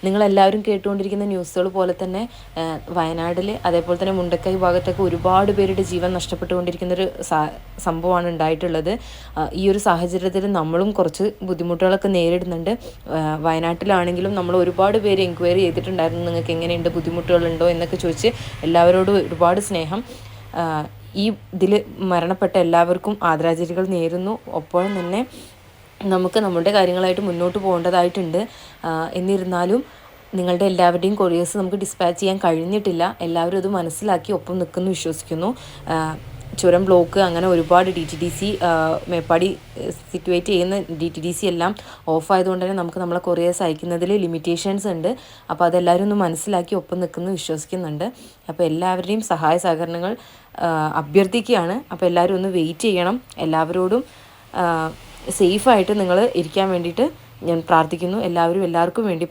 നിങ്ങളെല്ലാവരും കേട്ടുകൊണ്ടിരിക്കുന്ന ന്യൂസുകൾ പോലെ തന്നെ വയനാട്ടിൽ അതേപോലെ തന്നെ മുണ്ടക്കൈ ഭാഗത്തൊക്കെ ഒരുപാട് പേരുടെ ജീവൻ നഷ്ടപ്പെട്ടുകൊണ്ടിരിക്കുന്നൊരു സംഭവമാണ് ഉണ്ടായിട്ടുള്ളത്. ഈ ഒരു സാഹചര്യത്തിൽ നമ്മളും കുറച്ച് ബുദ്ധിമുട്ടുകളൊക്കെ നേരിടുന്നുണ്ട്. വയനാട്ടിലാണെങ്കിലും നമ്മൾ ഒരുപാട് പേര് എൻക്വയറി ചെയ്തിട്ടുണ്ടായിരുന്നു, നിങ്ങൾക്ക് എങ്ങനെയുണ്ട്, ബുദ്ധിമുട്ടുകളുണ്ടോ എന്നൊക്കെ ചോദിച്ച്. എല്ലാവരോടും ഒരുപാട് സ്നേഹം. ഈ ഇതിൽ മരണപ്പെട്ട എല്ലാവർക്കും ആദരാഞ്ജലികൾ നേരുന്നു. ഒപ്പം തന്നെ നമുക്ക് നമ്മുടെ കാര്യങ്ങളായിട്ട് മുന്നോട്ട് പോകേണ്ടതായിട്ടുണ്ട്. എന്നിരുന്നാലും നിങ്ങളുടെ എല്ലാവരുടെയും കൊറിയേഴ്സ് നമുക്ക് ഡിസ്പാച്ച് ചെയ്യാൻ കഴിഞ്ഞിട്ടില്ല. എല്ലാവരും അത് മനസ്സിലാക്കി ഒപ്പം നിൽക്കുന്നു വിശ്വസിക്കുന്നു. ചുരം ബ്ലോക്ക് അങ്ങനെ ഒരുപാട് DTDC മേപ്പാടി സിറ്റുവേറ്റ് ചെയ്യുന്ന DTDC എല്ലാം ഓഫായതുകൊണ്ട് തന്നെ നമുക്ക് നമ്മളെ കൊറിയേഴ്സ് അയക്കുന്നതിൽ ലിമിറ്റേഷൻസ് ഉണ്ട്. അപ്പോൾ അതെല്ലാവരും ഒന്ന് മനസ്സിലാക്കി ഒപ്പം നിൽക്കുന്നു വിശ്വസിക്കുന്നുണ്ട്. അപ്പോൾ എല്ലാവരുടെയും സഹായ സഹകരണങ്ങൾ അഭ്യർത്ഥിക്കുകയാണ്. അപ്പോൾ എല്ലാവരും ഒന്ന് വെയിറ്റ് ചെയ്യണം. എല്ലാവരോടും സേഫായിട്ട് നിങ്ങൾ ഇരിക്കാൻ വേണ്ടിയിട്ട് ഞാൻ പ്രാർത്ഥിക്കുന്നു. എല്ലാവരും എല്ലാവർക്കും വേണ്ടി